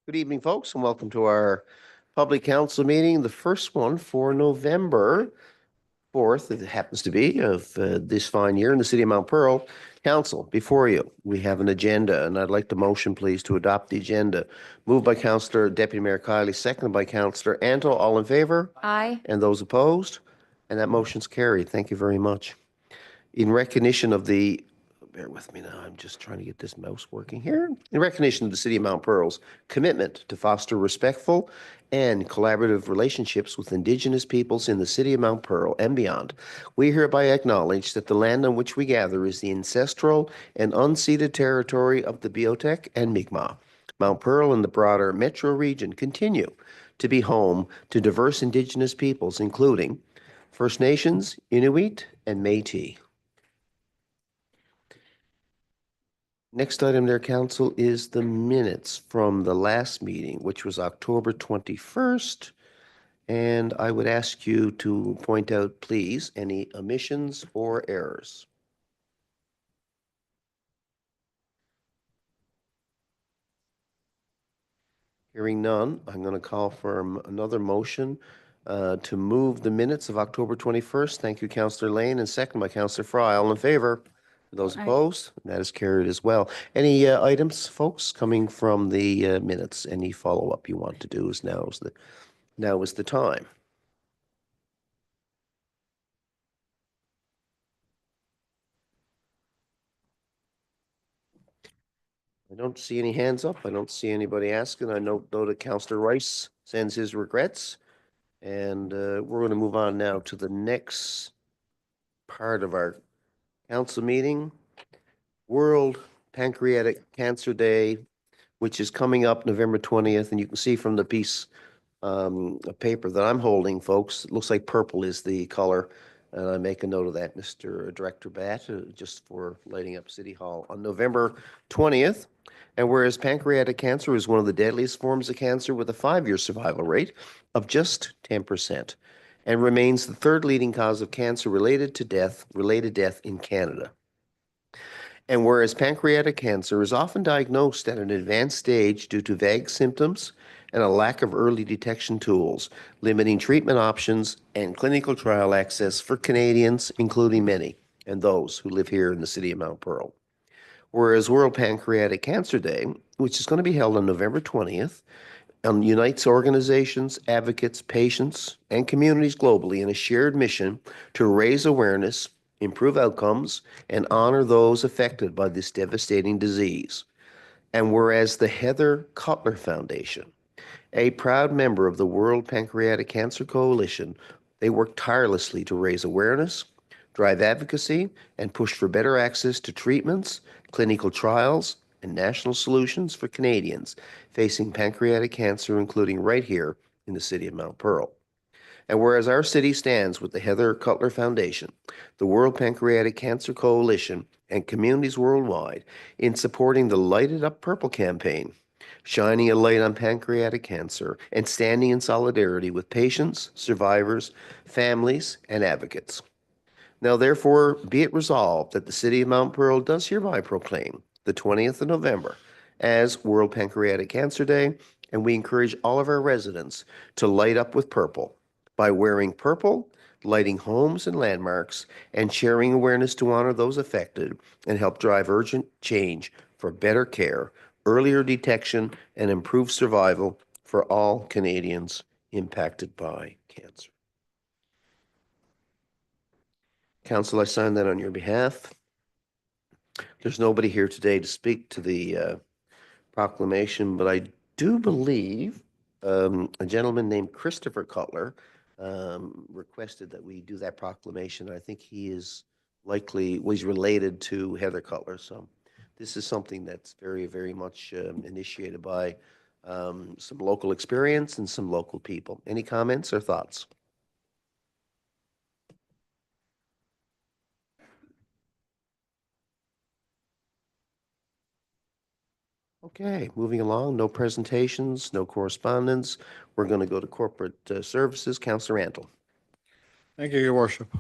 Good evening, folks, and welcome to our public council meeting, the first one for November 4th, it happens to be, of this fine year in the city of Mount Pearl. Council, before you, we have an agenda, and I'd like to motion, please, to adopt the agenda. Moved by Councillor Deputy Mayor Kiley, seconded by Councillor Anto. All in favor? Aye. And those opposed? And that motion's carried. Thank you very much. In recognition of the bear with me now, I'm just trying to get this mouse working here. In recognition of the City of Mount Pearl's commitment to foster respectful and collaborative relationships with Indigenous peoples in the City of Mount Pearl and beyond, we hereby acknowledge that the land on which we gather is the ancestral and unceded territory of the Beothuk and Mi'kmaq. Mount Pearl and the broader metro region continue to be home to diverse Indigenous peoples, including First Nations, Inuit, and Métis. Next item there, council, is the minutes from the last meeting, which was October 21st. And I would ask you to point out, please, any omissions or errors. Hearing none, I'm going to call for another motion to move the minutes of October 21st. Thank you, Councillor Lane, and second by Councillor Fry. All in favor? Those Aye. opposed? That is carried as well. Any items, folks, coming from the minutes? Any follow-up you want to do is now is the time. I don't see any hands up. I don't see anybody asking. I know that Councillor Rice sends his regrets. And we're going to move on now to the next part of our council meeting. World Pancreatic Cancer Day, which is coming up November 20th. And you can see from the piece of paper that I'm holding, folks, it looks like purple is the color. And I make a note of that, Mr. Director Batt, just for lighting up City Hall on November 20th. And whereas pancreatic cancer is one of the deadliest forms of cancer with a 5-year survival rate of just 10% and remains the third leading cause of cancer related death in Canada. And whereas pancreatic cancer is often diagnosed at an advanced stage due to vague symptoms and a lack of early detection tools, limiting treatment options and clinical trial access for Canadians, including many, and those who live here in the city of Mount Pearl. Whereas World Pancreatic Cancer Day, which is going to be held on November 20th, unites organizations, advocates, patients, and communities globally in a shared mission to raise awareness, improve outcomes, and honor those affected by this devastating disease. And whereas the Heather Cutler Foundation, a proud member of the World Pancreatic Cancer Coalition, they work tirelessly to raise awareness, drive advocacy, and push for better access to treatments, clinical trials, and national solutions for Canadians facing pancreatic cancer, including right here in the city of Mount Pearl. And whereas our city stands with the Heather Cutler Foundation, the World Pancreatic Cancer Coalition, and communities worldwide in supporting the Light It Up Purple campaign, shining a light on pancreatic cancer and standing in solidarity with patients, survivors, families, and advocates. Now, therefore, be it resolved that the city of Mount Pearl does hereby proclaim the 20th of November as World Pancreatic Cancer Day, and we encourage all of our residents to light up with purple by wearing purple, lighting homes and landmarks, and sharing awareness to honor those affected and help drive urgent change for better care, earlier detection, and improved survival for all Canadians impacted by cancer. Council, I sign that on your behalf. There's nobody here today to speak to the proclamation, but I do believe a gentleman named Christopher Cutler requested that we do that proclamation. I think he is was related to Heather Cutler. So this is something that's very, very much initiated by some local experience and some local people. Any comments or thoughts? Okay, moving along, no presentations, no correspondence. We're going to go to corporate services. Councillor Antle. Thank you, Your Worship.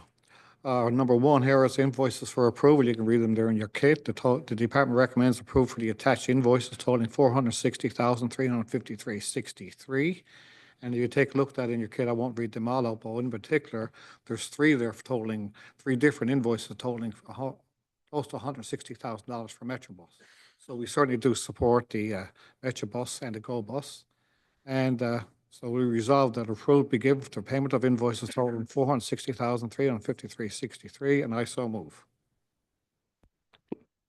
Number one here is invoices for approval. You can read them there in your kit. The department recommends approval for the attached invoices totaling $460,353.63. And if you take a look at that in your kit, I won't read them all out, but in particular, there's three there totaling, three different invoices totaling close to $160,000 for Metrobus. So we certainly do support the Metrobus and the Go Bus. And so we resolved that approval be given for payment of invoices totaling $460,353.63, and I so move.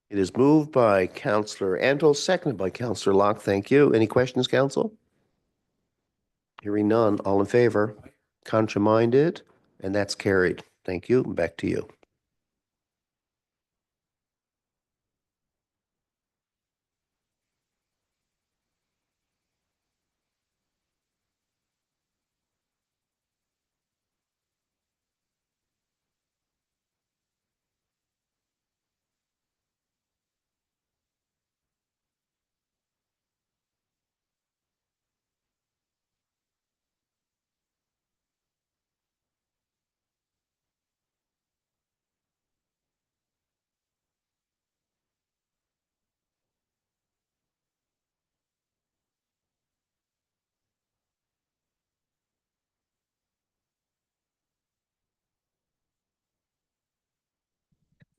It is moved by Councillor Antle, seconded by Councillor Locke. Thank you. Any questions, Council? Hearing none. All in favor? Contrary-minded? And that's carried. Thank you. Back to you.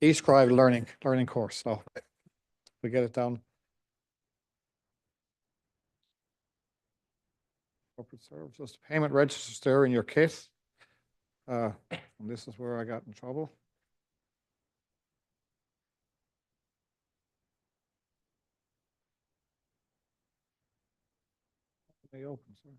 E-scribe learning course. So we get it down. Corporate services, payment registers there in your kit. And this is where I got in trouble. They open, sir.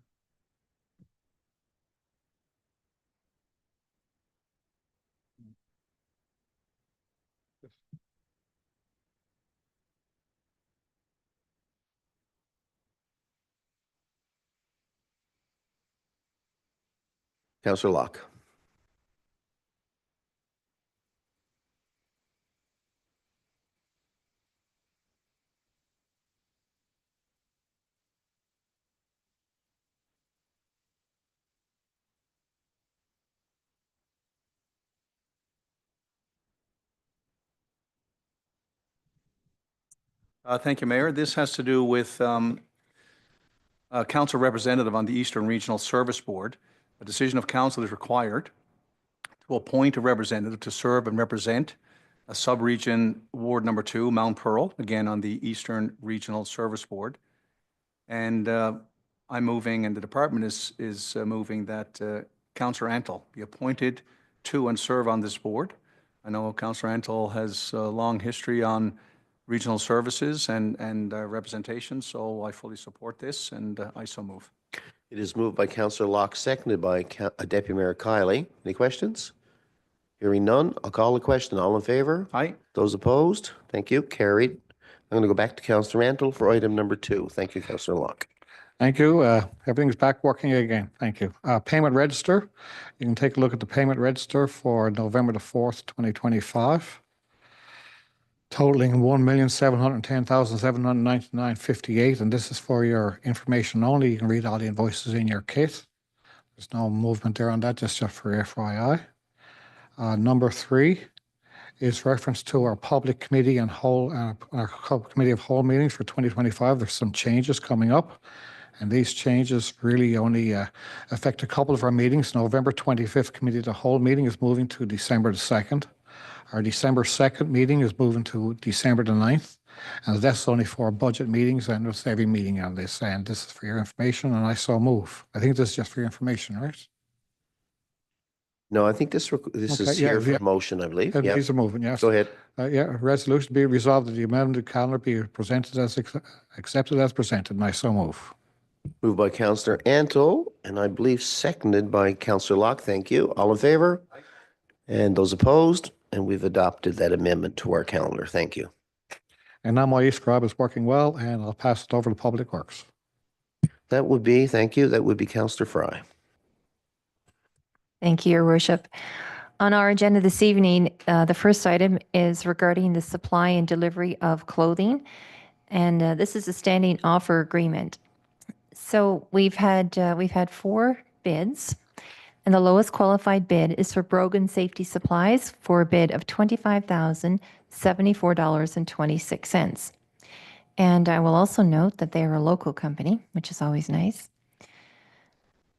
Councillor Locke. Thank you, Mayor. This has to do with a council representative on the Eastern Regional Service Board. A decision of council is required to appoint a representative to serve and represent a sub-region Ward Number 2, Mount Pearl, again on the Eastern Regional Service Board. And I'm moving, and the department is moving that Councillor Antle be appointed to and serve on this board. I know Councillor Antle has a long history on regional services and representation, so I fully support this, and I so move. It is moved by Councillor Locke, seconded by Deputy Mayor Kiley. Any questions? Hearing none, I'll call the question. All in favor? Aye. Those opposed? Thank you. Carried. I'm going to go back to Councillor Antle for item number 2. Thank you, Councillor Locke. Thank you. Everything's back working again. Thank you. Payment register. You can take a look at the payment register for November the 4th, 2025. Totaling $1,710,799.58, and this is for your information only. You can read all the invoices in your kit. There's no movement there on that, just for FYI. Number 3 is reference to our public committee and our committee of whole meetings for 2025. There's some changes coming up, and these changes really only affect a couple of our meetings. November 25th committee of the whole meeting is moving to December the 2nd. Our December 2nd meeting is moving to December the 9th, and that's only for budget meetings, and it's every meeting on this. And this is for your information, and I so move. I think this is just for your information, right? No, I think this is here for motion, I believe. Yeah. These are moving, yes. Go ahead. Resolution be resolved that the amended calendar be presented as accepted as presented, and I so move. Moved by Councillor Antle, and I believe seconded by Councillor Locke. Thank you. All in favor? Aye. And those opposed? And we've adopted that amendment to our calendar. Thank you. And now my e-scribe is working well, and I'll pass it over to Public Works. Thank you. That would be Councillor Fry. Thank you, Your Worship. On our agenda this evening, the first item is regarding the supply and delivery of clothing. And this is a standing offer agreement. So we've had 4 bids. And the lowest qualified bid is for Brogan Safety Supplies for a bid of $25,074.26. And I will also note that they are a local company, which is always nice.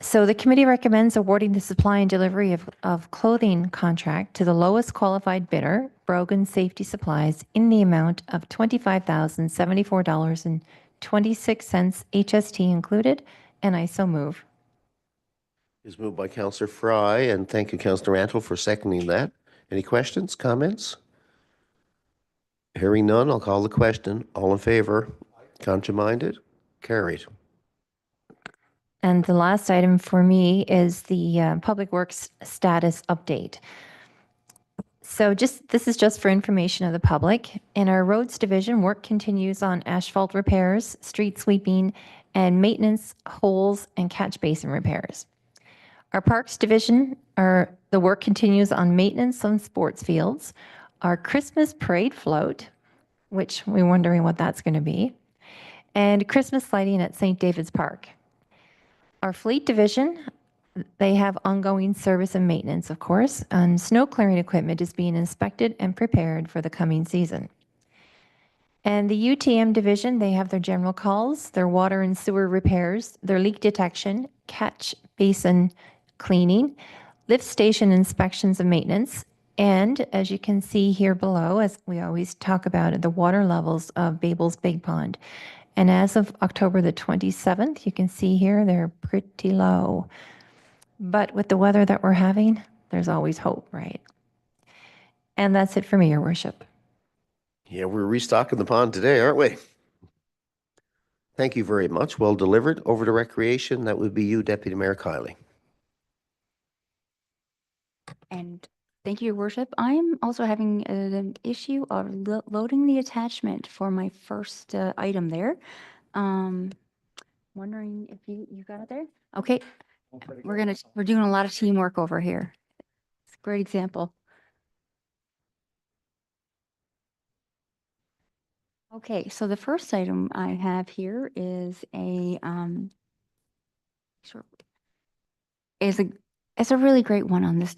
So the committee recommends awarding the supply and delivery of clothing contract to the lowest qualified bidder, Brogan Safety Supplies, in the amount of $25,074.26, HST included, and I so move. Is moved by Councillor Fry, and thank you, Councillor Antle, for seconding that. Any questions, comments? Hearing none, I'll call the question. All in favor? Contrary-minded? Carried. And the last item for me is the Public Works status update. So this is just for information of the public. In our roads division, work continues on asphalt repairs, street sweeping, and maintenance holes and catch basin repairs. Our parks division, the work continues on maintenance on sports fields, our Christmas parade float, which we're wondering what that's going to be, and Christmas lighting at St. David's Park. Our fleet division, they have ongoing service and maintenance, of course, and snow clearing equipment is being inspected and prepared for the coming season. And the UTM division, they have their general calls, their water and sewer repairs, their leak detection, catch basin cleaning, lift station inspections and maintenance, and as you can see here below, as we always talk about it, the water levels of Babel's Big Pond. And as of October the 27th, you can see here they're pretty low. But with the weather that we're having, there's always hope, right? And that's it for me, Your Worship. Yeah, we're restocking the pond today, aren't we? Thank you very much. Well delivered. Over to Recreation. That would be you, Deputy Mayor Kiley. And thank you, Your Worship. I'm also having an issue of loading the attachment for my first item there. Wondering if you got it there? Okay, we're doing a lot of teamwork over here. It's a great example. Okay, so the first item I have here is it's a really great one on this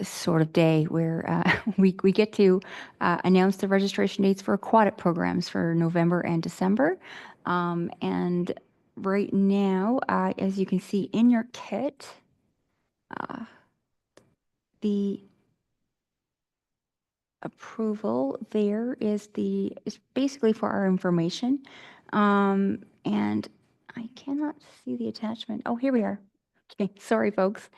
sort of day where we get to announce the registration dates for aquatic programs for November and December. And right now, as you can see in your kit, the approval there is basically for our information. And I cannot see the attachment. Oh, here we are. Okay, sorry, folks.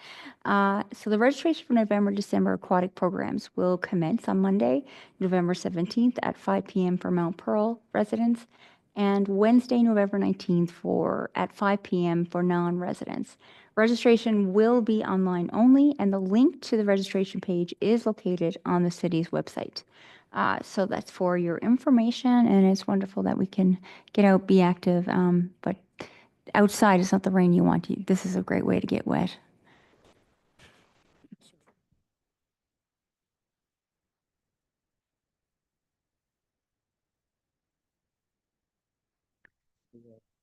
So the registration for November, December aquatic programs will commence on Monday, November 17th at 5 p.m. for Mount Pearl residents, and Wednesday, November 19th at 5 p.m. for non-residents. Registration will be online only, and the link to the registration page is located on the city's website. So that's for your information, and it's wonderful that we can get out, be active, but outside is not the rain you want. This is a great way to get wet.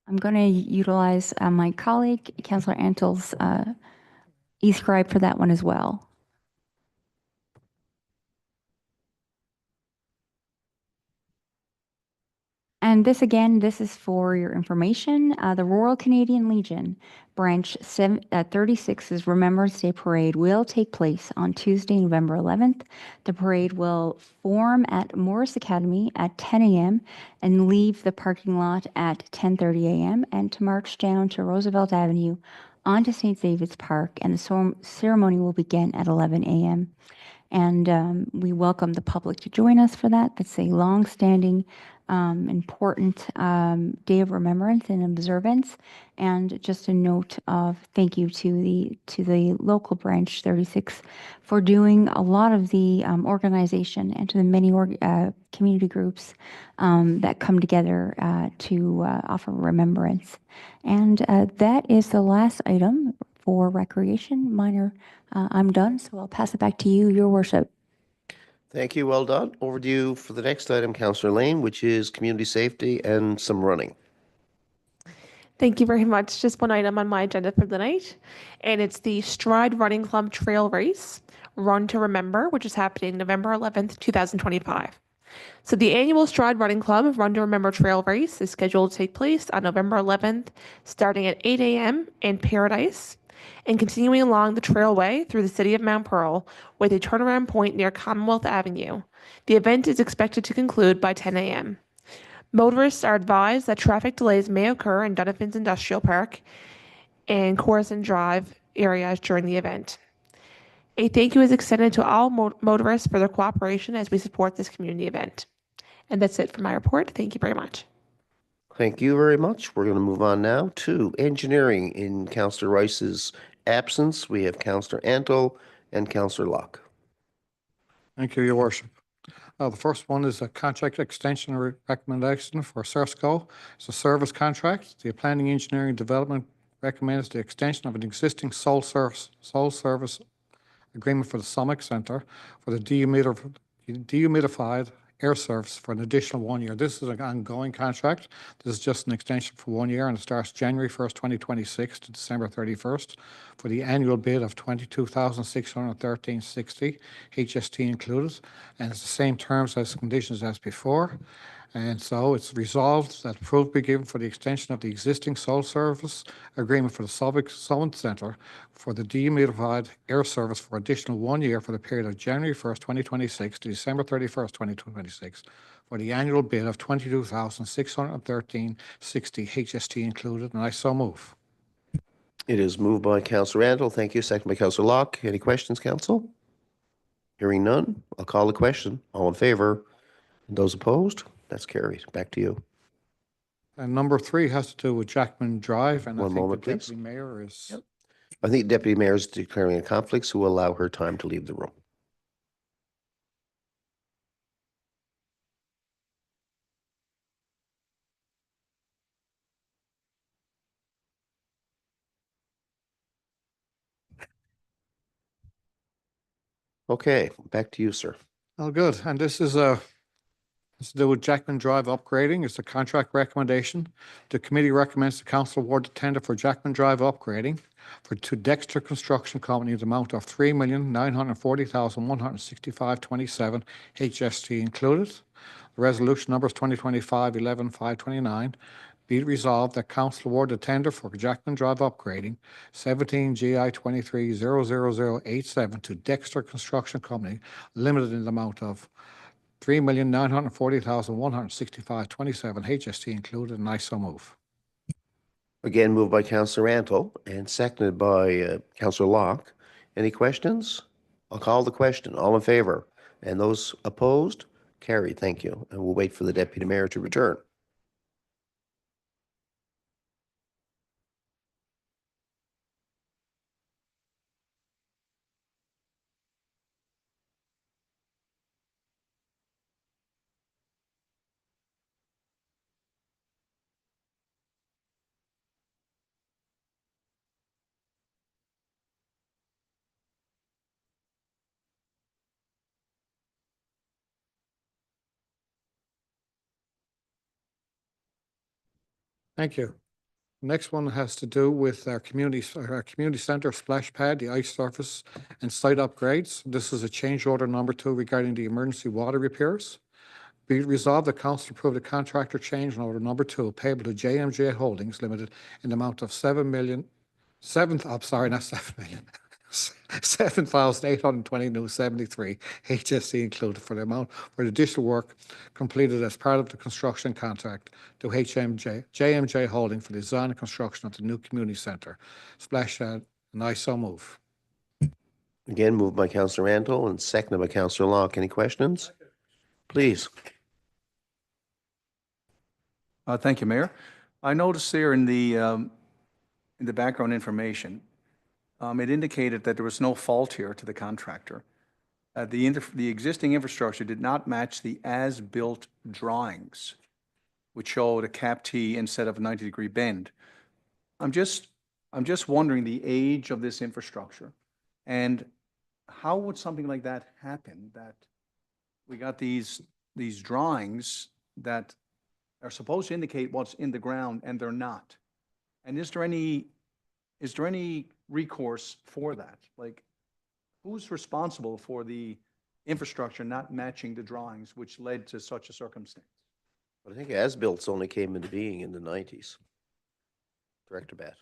I'm going to utilize my colleague, Councillor Antle's e-scribe for that one as well. And this is for your information. The Royal Canadian Legion Branch 36's Remembrance Day Parade will take place on Tuesday, November 11th. The parade will form at Morris Academy at 10 a.m. and leave the parking lot at 10:30 a.m. and to march down to Roosevelt Avenue onto St. David's Park, and the ceremony will begin at 11 a.m. And we welcome the public to join us for that. That's a long-standing, important day of remembrance and observance. And just a note of thank you to the local Branch 36 for doing a lot of the organization, and to the many community groups that come together to offer remembrance. And that is the last item for recreation. Minor, I'm done, so I'll pass it back to you, Your Worship. Thank you. Well done. Over to you for the next item, Councillor Lane, which is community safety and some running. Thank you very much. Just one item on my agenda for the night, and it's the Stride Running Club Trail Race, Run to Remember, which is happening November 11th, 2025. So the annual Stride Running Club Run to Remember Trail Race is scheduled to take place on November 11th, starting at 8 a.m. in Paradise and continuing along the trailway through the city of Mount Pearl with a turnaround point near Commonwealth Avenue. The event is expected to conclude by 10 a.m. Motorists are advised that traffic delays may occur in Donovan's Industrial Park and Corson Drive areas during the event. A thank you is extended to all motorists for their cooperation as we support this community event. And that's it for my report. Thank you very much. Thank you very much. We're going to move on now to engineering. In Councillor Rice's absence, we have Councillor Antle and Councillor Locke. Thank you, Your Worship. The first one is a contract extension recommendation for CERSCO. It's a service contract. The Planning, Engineering, Development recommends the extension of an existing sole service agreement for the Summit Centre for the dehumidified air service for an additional 1 year. This is an ongoing contract. This is just an extension for 1 year, and it starts January 1st, 2026 to December 31st for the annual bid of $22,613.60, HST included, and it's the same terms as conditions as before. And so it's resolved that approval be given for the extension of the existing sole service agreement for the Summit Centre for the dehumidified air service for additional 1 year for the period of January 1st, 2026 to December 31st, 2026 for the annual bid of $22,613.60, HST included, and I so move. It is moved by Councillor Antle. Thank you. Second by Councillor Locke. Any questions, Council? Hearing none, I'll call the question. All in favor? Those opposed? That's carried. Back to you. And number 3 has to do with Jackman Drive, and I One think moment, the please. Deputy Mayor is... Yep. I think Deputy Mayor is declaring a conflict, so we'll allow her time to leave the room. Okay, back to you, sir. Oh, good. And this is to do with Jackman Drive upgrading. It's a contract recommendation. The committee recommends the council award the tender for Jackman Drive upgrading to Dexter Construction Company in the amount of $3,940,165.27, HST included. The resolution number is 2025-11-529. Be it resolved that council award the tender for Jackman Drive upgrading 17 GI 23-00087 to Dexter Construction Company Limited in the amount of $3,940,165.27, HST included, and I so move. Again, moved by Councillor Antle and seconded by Councillor Locke. Any questions? I'll call the question. All in favor? And those opposed? Carried. Thank you. And we'll wait for the Deputy Mayor to return. Thank you. Next one has to do with our community center splash pad, the ice surface and site upgrades. This is a change order number 2 regarding the emergency water repairs. Be it resolved that council approve the contractor change order number 2 payable to JMJ Holdings Limited in the amount of $7,820.73, HSC included, for the amount for the additional work completed as part of the construction contract to JMJ Holding for the design and construction of the new community center splash pad, and I so move. Again, moved by Councillor Antle and seconded by Councillor Locke. Any questions? Please. Thank you, Mayor. I noticed there in the background information, it indicated that there was no fault here to the contractor. The existing infrastructure did not match the as-built drawings, which showed a cap T instead of a 90-degree bend. I'm just wondering the age of this infrastructure, and how would something like that happen? That we got these drawings that are supposed to indicate what's in the ground, and they're not. And is there any recourse for that? Like, who's responsible for the infrastructure not matching the drawings, which led to such a circumstance? I think as-bills only came into being in the 90s. Director Bat.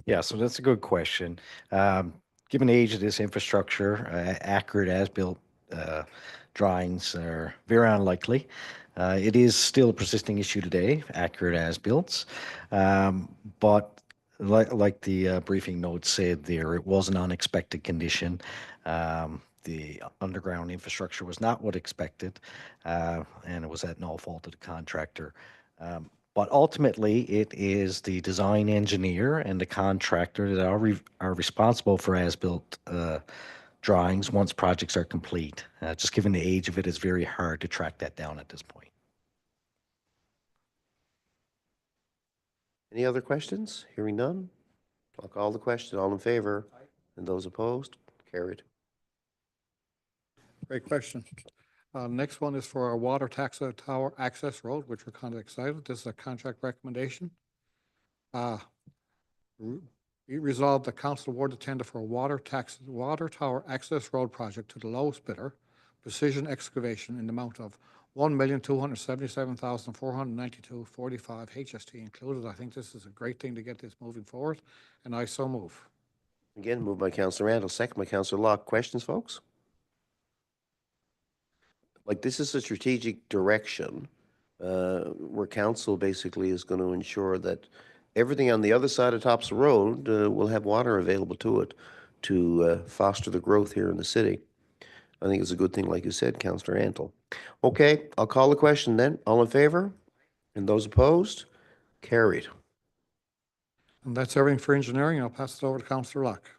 Yeah, so that's a good question. Given the age of this infrastructure, accurate as-built drawings are very unlikely. It is still a persisting issue today, accurate as-built. But like the briefing note said there, it was an unexpected condition. The underground infrastructure was not what expected, and it was at no fault of the contractor. But ultimately, it is the design engineer and the contractor that are responsible for as-built drawings once projects are complete. Just given the age of it, it's very hard to track that down at this point. Any other questions? Hearing none? I'll call the question. All in favor? And those opposed? Carried. Great question. Next one is for our water tax tower access road, which we're kind of excited. This is a contract recommendation. Be resolved the council award the tender for a water tower access road project to the lowest bidder, Precision Excavation, in the amount of $1,277,492.45 HST included. I think this is a great thing to get this moving forward, and I so move. Again, moved by Councillor Randall, second by Councillor Locke. Questions, folks? Like, this is a strategic direction where council basically is going to ensure that everything on the other side of Tops Road will have water available to it to foster the growth here in the city. I think it's a good thing, like you said, Councillor Randall. Okay, I'll call the question then. All in favor? And those opposed? Carried. And that's everything for engineering. I'll pass it over to Councillor Locke.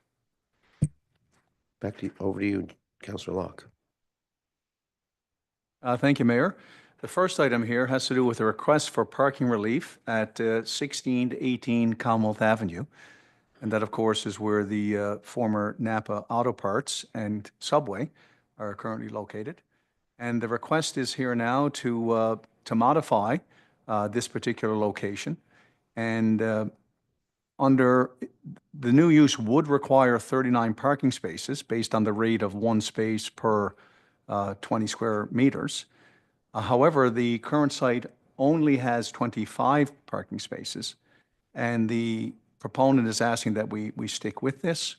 Back to you, over to you, Councillor Locke. Thank you, Mayor. The first item here has to do with a request for parking relief at 16 to 18 Commonwealth Avenue. And that, of course, is where the former Napa Auto Parts and Subway are currently located. And the request is here now to modify this particular location. And under the new use would require 39 parking spaces based on the rate of 1 space per 20 square meters. However, the current site only has 25 parking spaces, and the proponent is asking that we stick with this.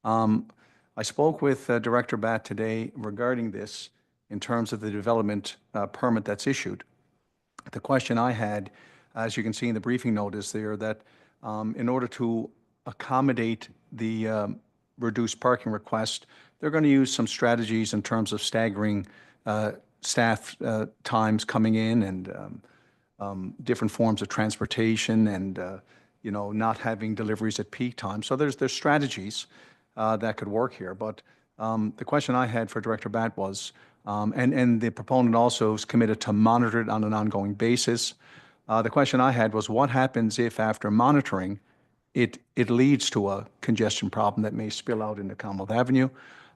I spoke with Director Bat today regarding this in terms of the development permit that's issued. The question I had, as you can see in the briefing notice there, that in order to accommodate the reduced parking request, they're going to use some strategies in terms of staggering staff times coming in and different forms of transportation and not having deliveries at peak time. So there's strategies that could work here. But the question I had for Director Bat was, and the proponent also is committed to monitor it on an ongoing basis. The question I had was, what happens if after monitoring it leads to a congestion problem that may spill out into Commonwealth Avenue?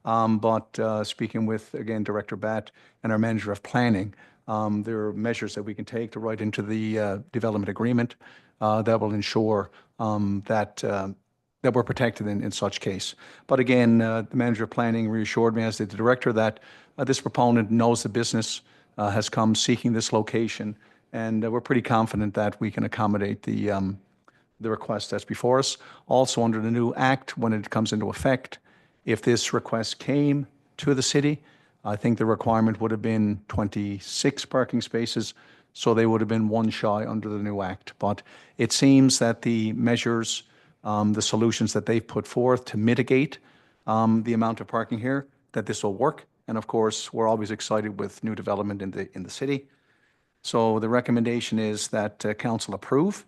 But speaking with, again, Director Bat and our Manager of Planning, there are measures that we can take to write into the development agreement that will ensure that we're protected in such case. But again, the Manager of Planning reassured me, as did the Director, that this proponent knows the business, has come seeking this location, and we're pretty confident that we can accommodate the request that's before us. Also, under the new act, when it comes into effect, if this request came to the city, I think the requirement would have been 26 parking spaces, so they would have been one shy under the new act. But it seems that the measures, the solutions that they've put forth to mitigate the amount of parking here, that this will work. And of course, we're always excited with new development in the city. So the recommendation is that council approve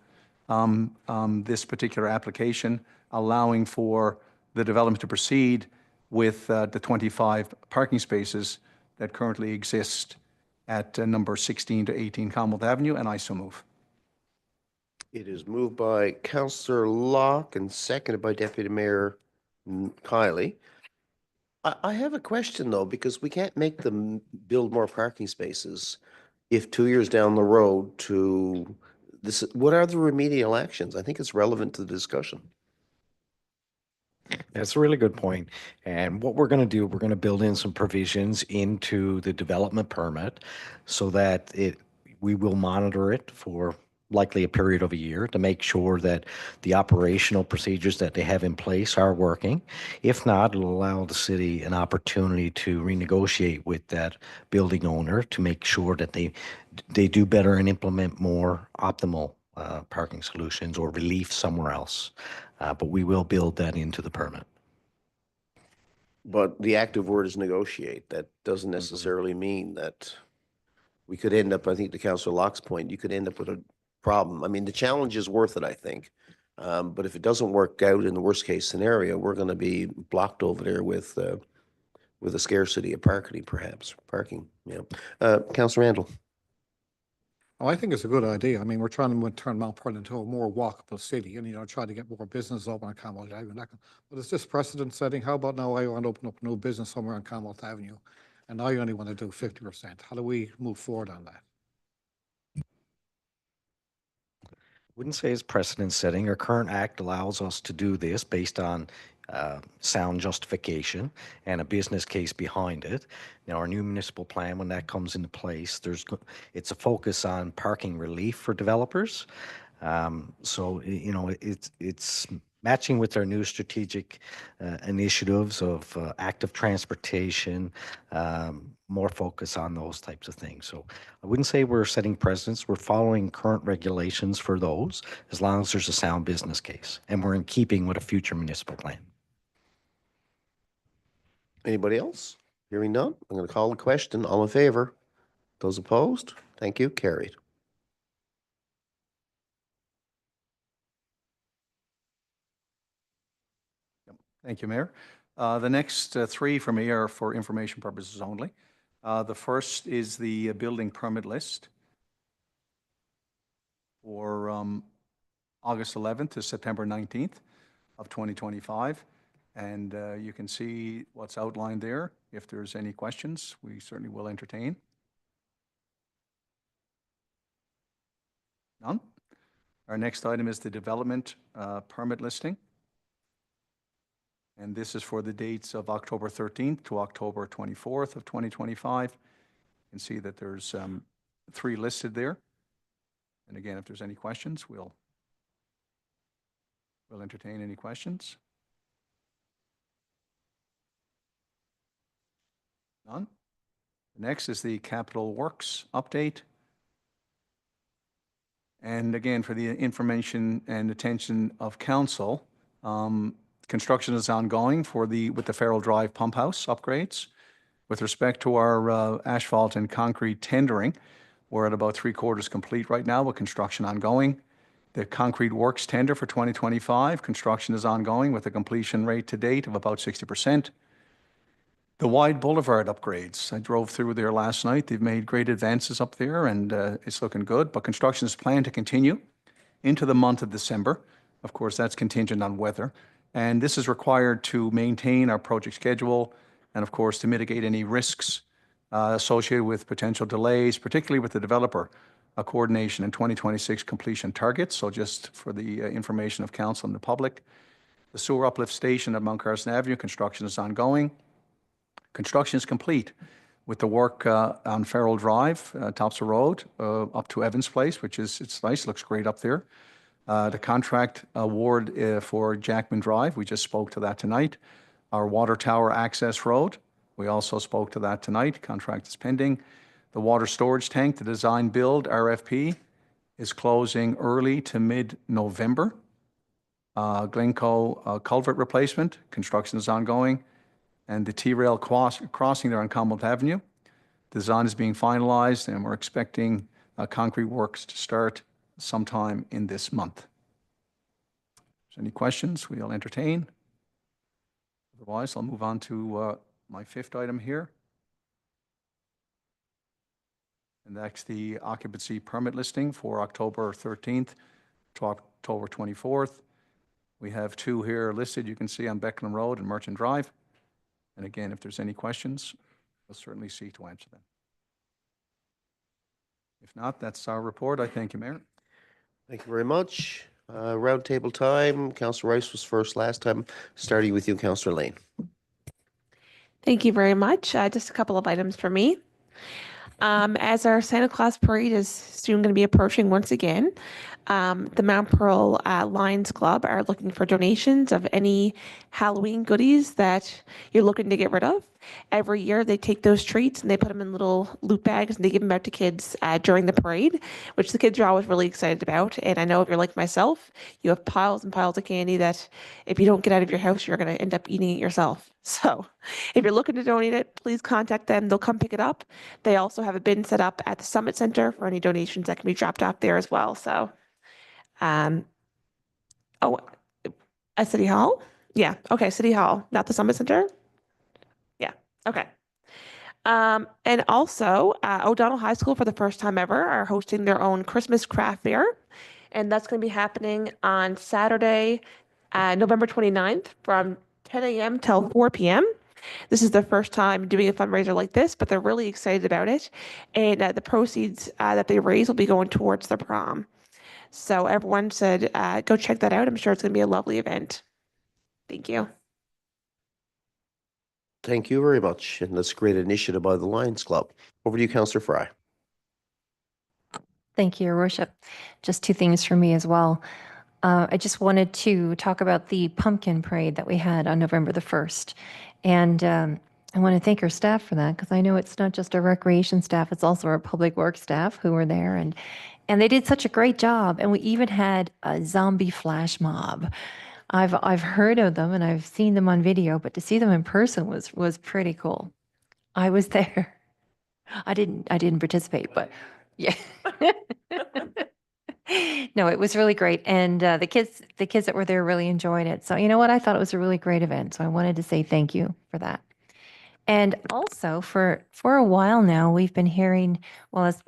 this particular application, allowing for the development to proceed with the 25 parking spaces that currently exist at number 16 to 18 Commonwealth Avenue, and I so move. It is moved by Councillor Locke and seconded by Deputy Mayor Kiley. I have a question though, because we can't make them build more parking spaces if 2 years down the road to this, what are the remedial actions? I think it's relevant to the discussion. That's a really good point. And what we're going to do, we're going to build in some provisions into the development permit so that we will monitor it for likely a period of a year to make sure that the operational procedures that they have in place are working. If not, it'll allow the city an opportunity to renegotiate with that building owner to make sure that they do better and implement more optimal parking solutions or relief somewhere else. But we will build that into the permit. But the active word is negotiate. That doesn't necessarily mean that we could end up, I think to Councillor Locke's point, you could end up with a problem. I mean, the challenge is worth it, I think. But if it doesn't work out in the worst case scenario, we're going to be blocked over there with a scarcity of parking, yeah. Councillor Randall. Oh, I think it's a good idea. I mean, we're trying to turn Mount Pearl into a more walkable city and, try to get more business open on Commonwealth Avenue. But it's just precedent setting. How about now I want to open up a new business somewhere on Commonwealth Avenue and I only want to do 50%? How do we move forward on that? Wouldn't say it's precedent setting. Our current act allows us to do this based on sound justification and a business case behind it. Now, our new municipal plan, when that comes into place, it's a focus on parking relief for developers. So, it's matching with our new strategic initiatives of active transportation, more focus on those types of things. So I wouldn't say we're setting precedents. We're following current regulations for those as long as there's a sound business case and we're in keeping with a future municipal plan. Anybody else? Hearing none, I'm going to call the question. All in favor? Those opposed? Thank you. Carried. Thank you, Mayor. The next three for me are for information purposes only. The first is the building permit list for August 11th to September 19th of 2025. And you can see what's outlined there. If there's any questions, we certainly will entertain. None? Our next item is the development permit listing. And this is for the dates of October 13th to October 24th of 2025. You can see that there's 3 listed there. And again, if there's any questions, we'll entertain any questions. None? Next is the Capital Works update. And again, for the information and attention of council, construction is ongoing with the Farrell Drive pump house upgrades. With respect to our asphalt and concrete tendering, we're at about 3/4 complete right now with construction ongoing. The concrete works tender for 2025, construction is ongoing with a completion rate to date of about 60%. The Wide Boulevard upgrades, I drove through there last night. They've made great advances up there and it's looking good, but construction is planned to continue into the month of December. Of course, that's contingent on weather. And this is required to maintain our project schedule and, of course, to mitigate any risks associated with potential delays, particularly with the developer coordination and 2026 completion targets. So just for the information of council and the public, the sewer uplift station at Mount Carson Avenue, construction is ongoing. Construction is complete with the work on Farrell Drive, Topsail Road, up to Evans Place, it's nice, looks great up there. The contract award for Jackman Drive, we just spoke to that tonight. Our water tower access road, we also spoke to that tonight. Contract is pending. The water storage tank, the design build RFP is closing early to mid-November. Glencoe culvert replacement, construction is ongoing. And the T-rail crossing there on Commonwealth Avenue, design is being finalized and we're expecting concrete works to start sometime in this month. If there's any questions, we'll entertain. Otherwise, I'll move on to my 5th item here. And that's the occupancy permit listing for October 13th to October 24th. We have 2 here listed. You can see on Becklin Road and Merchant Drive. And again, if there's any questions, we'll certainly seek to answer them. If not, that's our report. I thank you, Mayor. Thank you very much. Roundtable time. Councillor Rice was first last time. Starting with you, Councillor Lane. Thank you very much. Just a couple of items for me. As our Santa Claus parade is soon going to be approaching once again, the Mount Pearl Lions Club are looking for donations of any Halloween goodies that you're looking to get rid of. Every year they take those treats and they put them in little loot bags and they give them out to kids during the parade, which the kids are always really excited about. And I know if you're like myself, you have piles and piles of candy that if you don't get out of your house, you're going to end up eating it yourself. So if you're looking to donate it, please contact them. They'll come pick it up. They also have a bin set up at the Summit Center for any donations that can be dropped off there as well. So, oh, at City Hall? Yeah. Okay. City Hall, not the Summit Center. Yeah. Okay. And also, O'Donnell High School for the first time ever are hosting their own Christmas craft fair. And that's going to be happening on Saturday, November 29th from 10 a.m. till 4 p.m. This is their first time doing a fundraiser like this, but they're really excited about it. And the proceeds that they raise will be going towards the prom. So everyone said, go check that out. I'm sure it's going to be a lovely event. Thank you. Thank you very much. And that's a great initiative by the Lions Club. Over to you, Councillor Fry. Thank you, Your Worship. Just two things for me as well. I just wanted to talk about the pumpkin parade that we had on November the 1st. And I want to thank our staff for that because I know it's not just our recreation staff, it's also our public works staff who were there. And they did such a great job. And we even had a zombie flash mob. I've heard of them and I've seen them on video, but to see them in person was pretty cool. I was there. I didn't participate, but yeah. No, it was really great. And the kids that were there really enjoyed it. So you know what? I thought it was a really great event. So I wanted to say thank you for that. And also for a while now, we've been hearing, well, as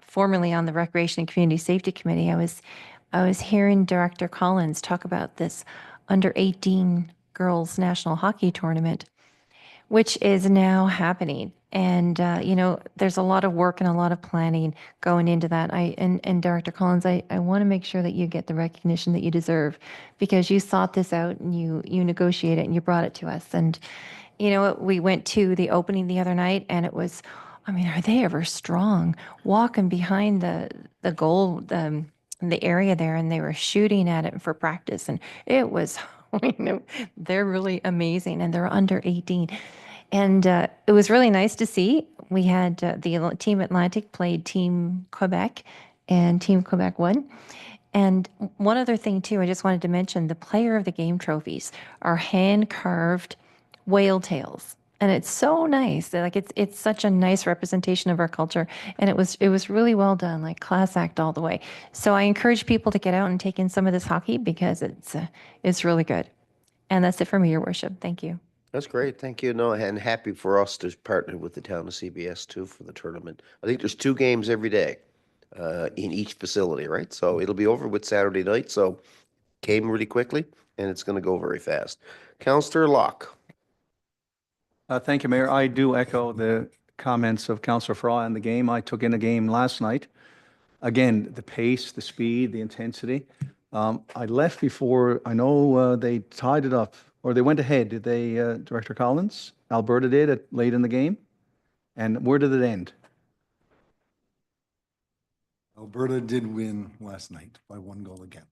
formerly on the Recreation and Community Safety Committee, I was hearing Director Collins talk about this under 18 girls national hockey tournament, which is now happening. And, there's a lot of work and a lot of planning going into that. And Director Collins, I want to make sure that you get the recognition that you deserve because you sought this out and you negotiated and you brought it to us. And, we went to the opening the other night and it was, are they ever strong? Walking behind the goal, the area there, and they were shooting at it for practice. And it was, they're really amazing and they're under 18. And it was really nice to see. We had the Team Atlantic played Team Quebec, and Team Quebec won. And one other thing, too, I just wanted to mention, the Player of the Game trophies are hand-carved whale tails. And it's so nice. Like it's such a nice representation of our culture. And it was really well done, like class act all the way. So I encourage people to get out and take in some of this hockey because it's really good. And that's it for me, Your Worship. Thank you. That's great. Thank you. No, and happy for us to partner with the town of CBS too for the tournament. I think there's 2 games every day in each facility, right? So it'll be over with Saturday night. So came really quickly and it's going to go very fast. Councillor Locke. Thank you, Mayor. I do echo the comments of Councillor Fry on the game. I took in a game last night. Again, the pace, the speed, the intensity. I left before, I know they tied it up. Or they went ahead, did they, Director Collins? Alberta did late in the game? And where did it end? Alberta did win last night by 1 goal again.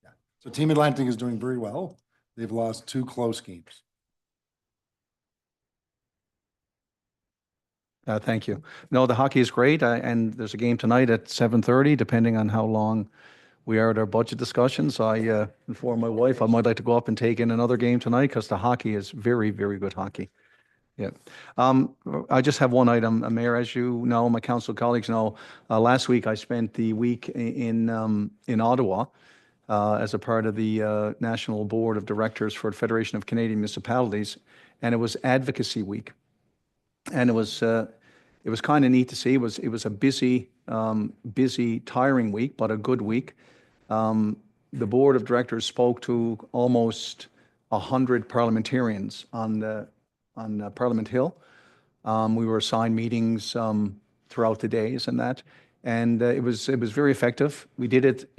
Yeah. So Team Atlantic is doing very well. They've lost 2 close games. Thank you. No, the hockey is great, and there's a game tonight at 7:30, depending on how long we are at our budget discussions. I informed my wife I might like to go up and take in another game tonight because the hockey is very, very good hockey. Yeah. I just have one item, Mayor. As you know, my council colleagues know, last week I spent the week in Ottawa as a part of the National Board of Directors for the Federation of Canadian Municipalities, and it was Advocacy Week, and it was kind of neat to see. It was a busy, tiring week, but a good week. The board of directors spoke to almost 100 parliamentarians on Parliament Hill. We were assigned meetings throughout the days and that. And it was very effective. We did it,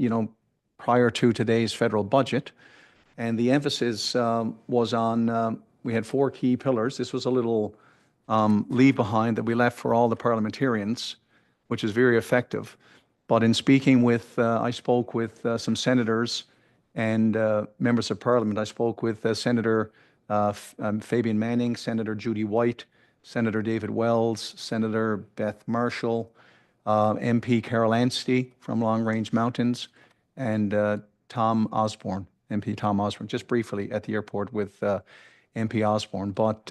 prior to today's federal budget. And the emphasis was on, we had 4 key pillars. This was a little leave behind that we left for all the parliamentarians, which is very effective. But in speaking with, I spoke with some senators and members of parliament. I spoke with Senator Fabian Manning, Senator Judy White, Senator David Wells, Senator Beth Marshall, MP Carol Anstey from Long Range Mountains, and Tom Osborne, MP Tom Osborne, just briefly at the airport with MP Osborne. But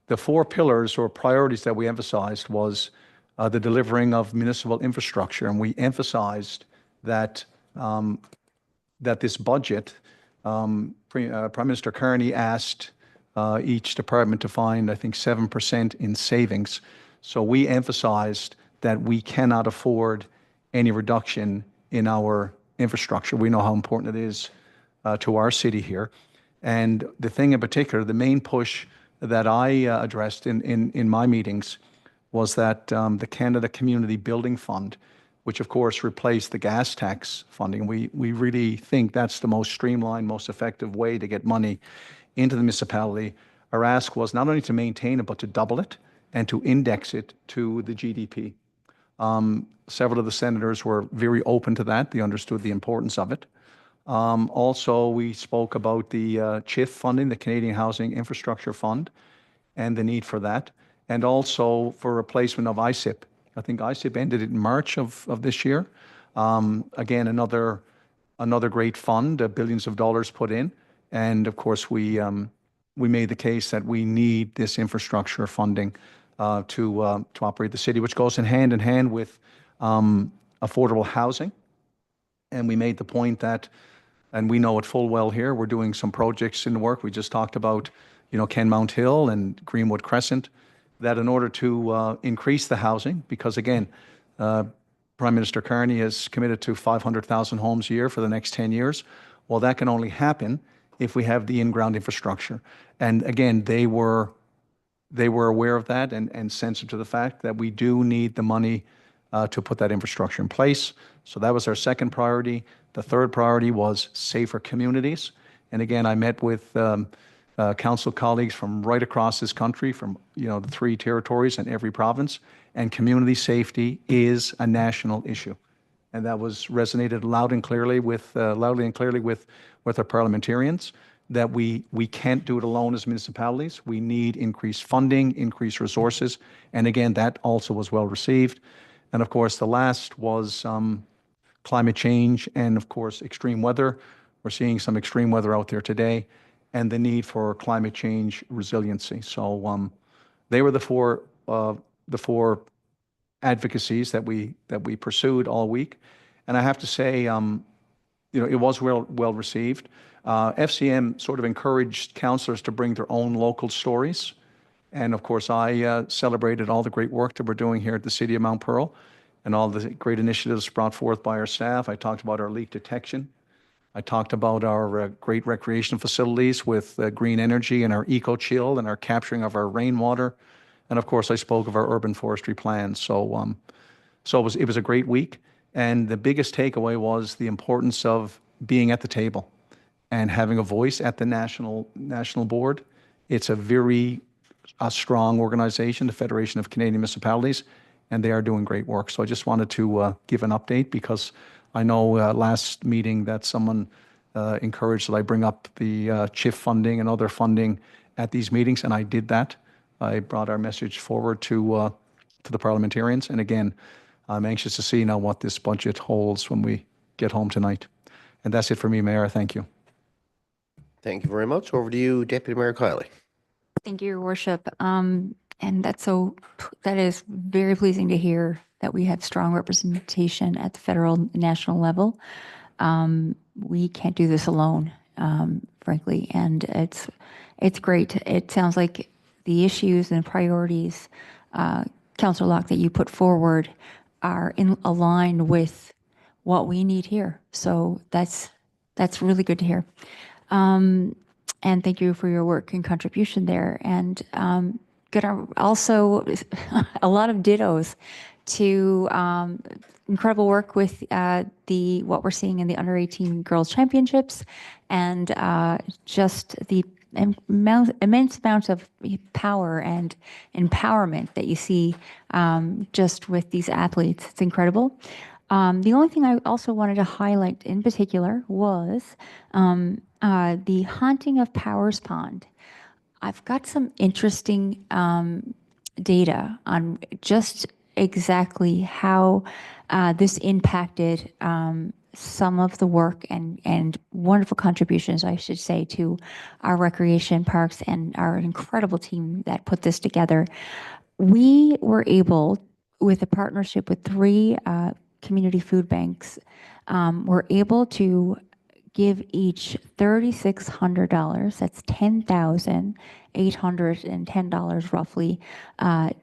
the 4 pillars or priorities that we emphasized was the delivering of municipal infrastructure. And we emphasized that that this budget, Prime Minister Carney asked each department to find, I think, 7% in savings. So we emphasized that we cannot afford any reduction in our infrastructure. We know how important it is to our city here. And the thing in particular, the main push that I addressed in my meetings was that the Canada Community Building Fund, which of course replaced the gas tax funding, we really think that's the most streamlined, most effective way to get money into the municipality. Our ask was not only to maintain it, but to double it and to index it to the GDP. Several of the senators were very open to that. They understood the importance of it. Also, we spoke about the CHIF funding, the Canadian Housing Infrastructure Fund, and the need for that, and also for replacement of ISIP. I think ISIP ended in March of this year. Again, another great fund, billions of dollars put in, and of course we made the case that we need this infrastructure funding to operate the city, which goes in hand with affordable housing. And we made the point that, and we know it full well here, we're doing some projects in the work. We just talked about, Kenmount Hill and Greenwood Crescent, that in order to increase the housing, because again, Prime Minister Carney has committed to 500,000 homes a year for the next 10 years. Well, that can only happen if we have the in-ground infrastructure. And again, they were aware of that and sensitive to the fact that we do need the money to put that infrastructure in place. So that was our second priority. The third priority was safer communities. And again, I met with council colleagues from right across this country, from the 3 territories and every province. And community safety is a national issue, and that was resonated loudly and clearly with our parliamentarians. That we can't do it alone as municipalities. We need increased funding, increased resources, and again, that also was well received. And of course, the last was climate change and of course extreme weather. We're seeing some extreme weather out there today, and the need for climate change resiliency. So they were the four advocacies that we pursued all week, and I have to say, it was well received. FCM sort of encouraged councillors to bring their own local stories, and of course, I celebrated all the great work that we're doing here at the City of Mount Pearl, and all the great initiatives brought forth by our staff. I talked about our leak detection. I talked about our great recreation facilities with green energy and our eco-chill and our capturing of our rainwater. And of course, I spoke of our urban forestry plans. So it was a great week. And the biggest takeaway was the importance of being at the table and having a voice at the national board. It's a very strong organization, the Federation of Canadian Municipalities, and they are doing great work. So I just wanted to give an update, because I know last meeting that someone encouraged that I bring up the CHIF funding and other funding at these meetings, and I did that. I brought our message forward to the parliamentarians, and again, I'm anxious to see now what this budget holds when we get home tonight. And that's it for me, Mayor. Thank you. Thank you very much. Over to you, Deputy Mayor Kiley. Thank you, Your Worship. And that is very pleasing to hear that we have strong representation at the federal national level. We can't do this alone, frankly, and it's great. It sounds like the issues and priorities, Councillor Locke, that you put forward are aligned with what we need here. So that's really good to hear. And thank you for your work and contribution there. And also a lot of dittos to incredible work with what we're seeing in the under 18 girls championships, and just the immense amount of power and empowerment that you see just with these athletes. It's incredible. The only thing I also wanted to highlight in particular was the haunting of Powers Pond. I've got some interesting data on just exactly how this impacted some of the work and wonderful contributions, I should say, to our recreation parks and our incredible team that put this together. We were able, with a partnership with 3 community food banks, were able to give each $3,600, that's $10,810 roughly,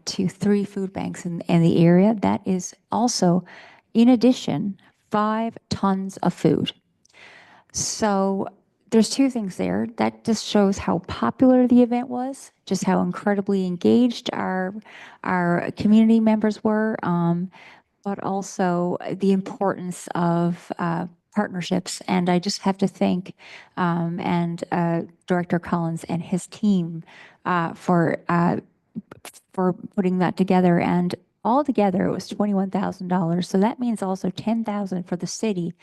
to 3 food banks in the area. That is also, in addition, 5 tons of food. So there's 2 things there. That just shows how popular the event was, just how incredibly engaged our community members were, but also the importance of partnerships. And I just have to thank Director Collins and his team for putting that together. And altogether, it was $21,000. So that means also $10,000 for the city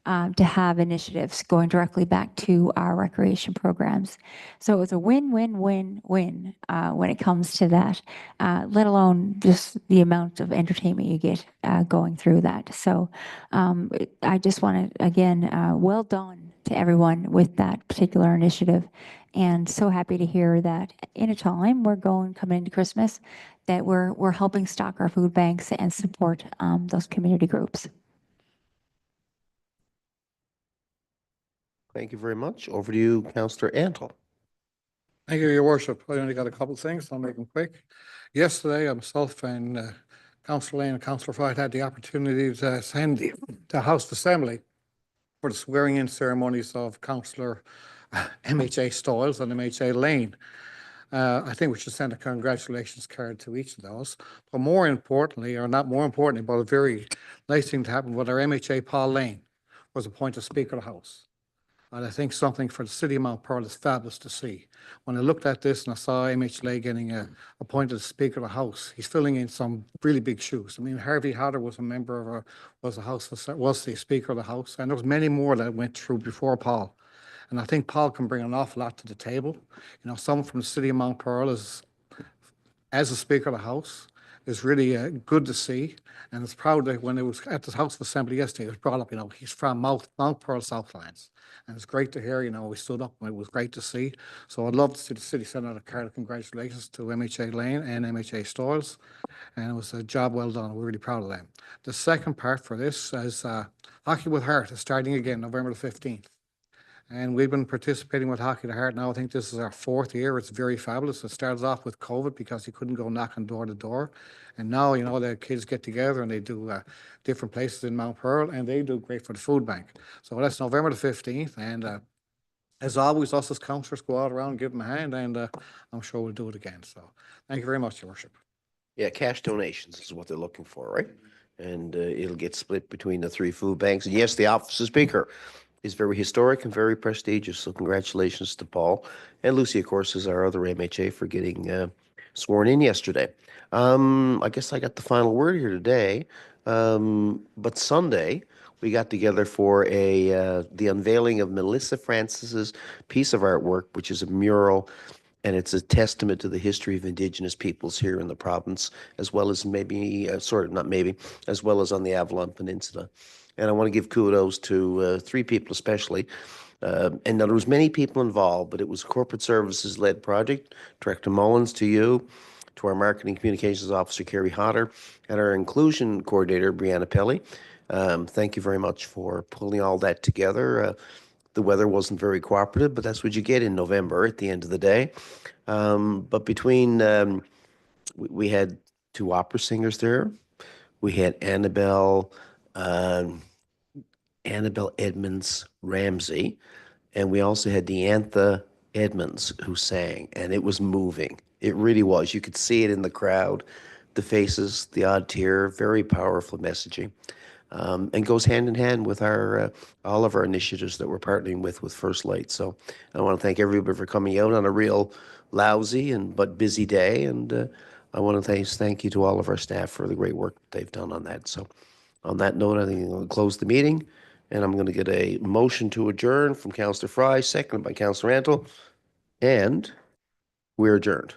to have initiatives going directly back to our recreation programs. So it was a win-win-win-win when it comes to that, let alone just the amount of entertainment you get going through that. So I just want to, again, well done to everyone with that particular initiative. And so happy to hear that in a time we're coming into Christmas, that we're helping stock our food banks and support those community groups. Thank you very much. Over to you, Councillor Antle. Thank you, Your Worship. I only got a couple of things. I'll make them quick. Yesterday, myself and Councillor Lane and Councillor Fright had the opportunity to attend the House Assembly for the swearing-in ceremonies of Councillor MHA Stiles and MHA Lane. I think we should send a congratulations card to each of those. But more importantly, or not more importantly, but a very nice thing to happen with our MHA Paul Lane was appointed Speaker of the House. And I think something for the city of Mount Pearl is fabulous to see. When I looked at this and I saw MHA getting appointed Speaker of the House, he's filling in some really big shoes. I mean, Harvey Hodder was a member of was the Speaker of the House, and there was many more that went through before Paul. And I think Paul can bring an awful lot to the table. You know, someone from the city of Mount Pearl as a Speaker of the House is really good to see. And it's proud that when it was at the House of Assembly yesterday, it was brought up, you know, he's from Mount Pearl Southlands. And it's great to hear, you know, we stood up and it was great to see. So I'd love to see the city send out a card of congratulations to MHA Lane and MHA Stiles. And it was a job well done. We're really proud of them. The second part for this is Hockey with Heart is starting again November the 15th. And we've been participating with Hockey to Heart now. I think this is our 4th year. It's very fabulous. It started off with COVID because you couldn't go knocking door to door. And now, you know, the kids get together and they do different places in Mount Pearl, and they do great for the food bank. So that's November the 15th. And as always, us as councillors go out around and give them a hand, and I'm sure we'll do it again. So thank you very much, Your Worship. Yeah, cash donations is what they're looking for, right? And it'll get split between the 3 food banks. And yes, the office of Speaker is very historic and very prestigious. So congratulations to Paul. And Lucy, of course, is our other MHA for getting sworn in yesterday. I guess I got the final word here today. But Sunday, we got together for the unveiling of Melissa Francis's piece of artwork, which is a mural, and it's a testament to the history of Indigenous peoples here in the province, as well as as well as on the Avalon Peninsula. And I want to give kudos to 3 people especially. And there was many people involved, but it was a corporate services led project. Director Mullins, to you, to our marketing communications officer, Carrie Hodder, and our inclusion coordinator, Brianna Pelly. Thank you very much for pulling all that together. The weather wasn't very cooperative, but that's what you get in November at the end of the day. But between, we had 2 opera singers there. We had Annabelle Edmonds Ramsey, and we also had Deantha Edmonds who sang, and it was moving. It really was. You could see it in the crowd. the faces, the odd tear, very powerful messaging. And goes hand in hand with our all of our initiatives that we're partnering with First Light. So I want to thank everybody for coming out on a real lousy but busy day, and I want to thank you to all of our staff for the great work they've done on that. So on that note, I think I'm going to close the meeting, and I'm going to get a motion to adjourn from Councillor Fry, seconded by Councillor Antle, and we're adjourned.